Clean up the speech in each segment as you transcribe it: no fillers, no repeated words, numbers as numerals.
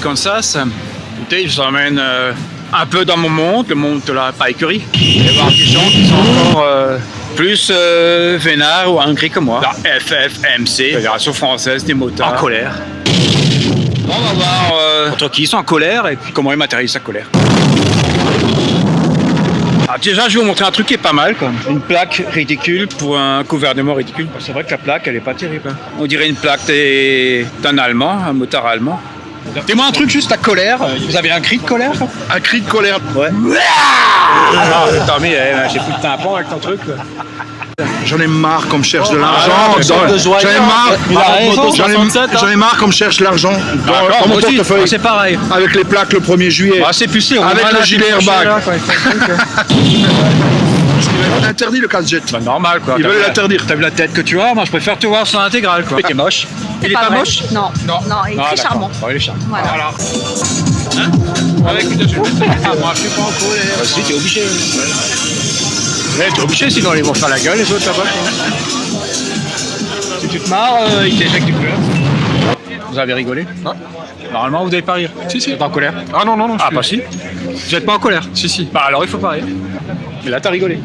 Kansas. Écoutez, je vous emmène un peu dans mon monde, le monde de la pikerie. Il va y avoir des gens qui sont encore plus vénards ou angry que moi. La FFMC, Fédération Française des Motards en colère. On va voir contre qui ils sont en colère et puis comment ils matérialisent sa colère. Alors déjà, je vais vous montrer un truc qui est pas mal, quoi. Une plaque ridicule pour un gouvernement ridicule. C'est vrai que la plaque, elle est pas terrible. Hein. On dirait une plaque d'un Allemand, un motard allemand. Dis-moi un truc juste, la colère. Vous avez un cri de colère? Un cri de colère. Ouais. Ah non, attends, mais j'ai plus de tympan avec ton truc. Là. J'en ai marre qu'on me cherche de l'argent. J'en ai marre qu'on me cherche l'argent dans mon portefeuille. C'est pareil. Avec les plaques le 1er juillet. Ah, c'est pucé. Avec le gilet airbag. On interdit le casse-jet. Bah, normal quoi. Ils veulent l'interdire. T'as vu la tête que tu as? Moi je préfère te voir sur l'intégrale quoi. Il est moche. Il est pas moche? Non, il est très charmant. Bon, il est charmant. Voilà. Hein? Avec une moi je suis pas en colère. Bah, si, t'es obligé. Ouais, t'es obligé, sinon ils vont faire la gueule les autres là-bas. Si tu te marres, ils t'éjectent du pleur. Vous avez rigolé? Non. Normalement, vous devez pas rire. Si. Vous êtes en colère? Ah non. Ah, pas si. Vous êtes pas en colère? Si. Bah alors il faut pas rire. Mais là, t'as rigolé.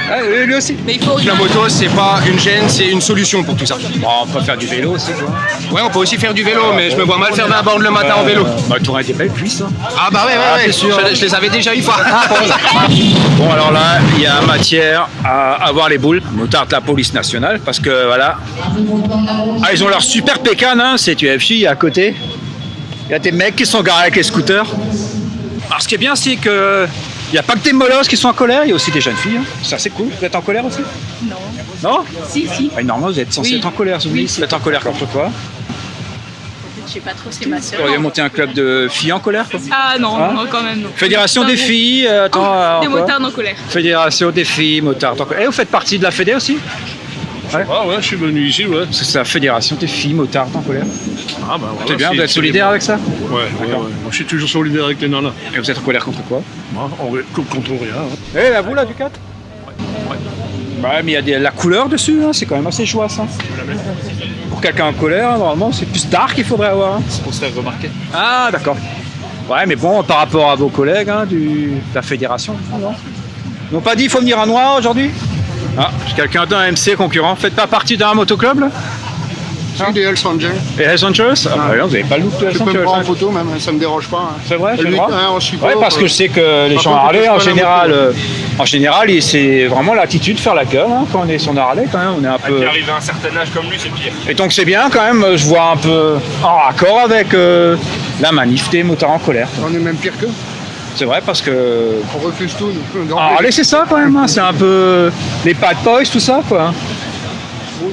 Ah, lui aussi. Mais il faut La moto, c'est pas une gêne, c'est une solution pour tout ça. Bon, on peut faire du vélo aussi, quoi. Ouais, on peut aussi faire du vélo, mais je me vois mal faire d'un borne le matin en vélo. Bah, t'aurais des belles cuisses, hein. Ah bah ouais, c'est sûr. Je les avais déjà une fois. Bon, alors là, il y a matière à avoir les boules. Motard de la police nationale, parce que voilà. Ah, ils ont leur super pécane, hein. C'est UFJ à côté. Il y a des mecs qui sont garés avec les scooters. Alors, ce qui est bien, c'est que il n'y a pas que des molosses qui sont en colère, il y a aussi des jeunes filles. Hein. Ça, c'est cool. Vous êtes en colère aussi? Non. Non? Si. Ah, normalement, vous êtes censé être en colère. Oui. Vous êtes en colère contre quoi? Je sais pas trop, c'est ma soeur. Vous auriez monté un club de filles en colère, quoi? Ah non, Hein? non, quand même non. Fédération des filles, Des motards en colère. Fédération des filles, motards en colère. Et vous faites partie de la Fédé aussi? Ah ouais, je suis venu ici, ouais. Parce que c'est la Fédération des filles, motards en colère. Ah bah voilà. C'est bien, vous êtes solidaire avec ça? Ouais. Moi je suis toujours solidaire avec les nanas. Et vous êtes en colère contre quoi? Moi, contre rien. Hein. Eh, la vous là, du 4? Ouais. Bah, mais il y a la couleur dessus, hein. C'est quand même assez joyeux, ça. Pour quelqu'un en colère, normalement, c'est plus dark qu'il faudrait avoir. Hein. C'est pour se faire remarquer. Ah, d'accord. Ouais, mais bon, par rapport à vos collègues hein, de la fédération, non? Ils n'ont pas dit qu'il faut venir en noir aujourd'hui? Ah, quelqu'un d'un MC concurrent. Faites pas partie d'un motoclub là? C'est des Hells Angels. Et Hells Angels? Ah, bah, non, vous n'avez pas le look de Hells Tu peux Angels. me prendre en photo même, ça me dérange pas. Hein. C'est vrai, c'est Lui, vrai. on support, Ouais, parce que je sais que les gens Harley, en général, c'est vraiment l'attitude de faire la gueule hein, quand on est sur un Harley quand même. On est un peu. Qui arrive à un certain âge comme lui, c'est pire. Et donc c'est bien quand même. Je vois un peu en raccord avec la manif des motards en colère. On est même pire qu'eux. C'est vrai parce que. On refuse tout. Harley, c'est ça quand même. Hein, c'est un peu les bad boys, tout ça quoi.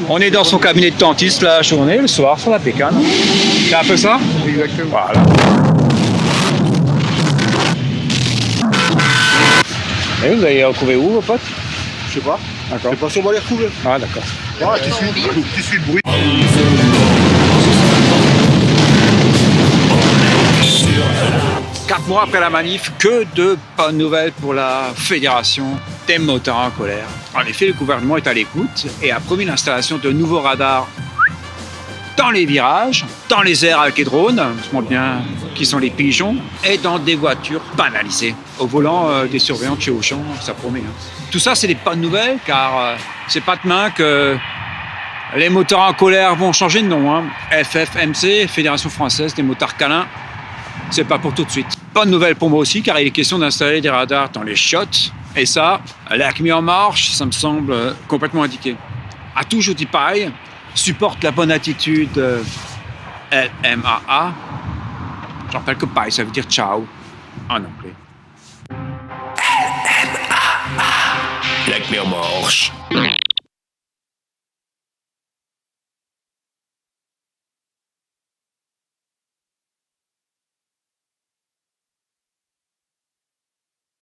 On est dans son cabinet de dentiste la journée, le soir sur la pécane. C'est un peu ça? Exactement. Voilà. Et vous allez retrouver où vos potes? Je sais pas. D'accord. Je sais pas si on va les retrouver. Ah d'accord. Ah, tu suis le bruit. 4 mois après la manif, que de bonnes nouvelles pour la Fédération des motards en colère. En effet, le gouvernement est à l'écoute et a promis l'installation de nouveaux radars dans les virages, dans les airs avec les drones, je montre bien qui sont les pigeons, et dans des voitures banalisées. Au volant des surveillants de chez Auchan, ça promet. Hein. Tout ça, c'est des bonnes nouvelles car c'est pas demain que les motards en colère vont changer de nom. Hein. FFMC, Fédération Française des Motards Câlins. C'est pas pour tout de suite. Bonne nouvelle pour moi aussi, car il est question d'installer des radars dans les chiottes. Et ça, l'ACMI En Marche, ça me semble complètement indiqué. À toujours dit pareil, supporte la bonne attitude LMAA. Je rappelle que paille, ça veut dire ciao en anglais. LMAA. L'ACMI En Marche.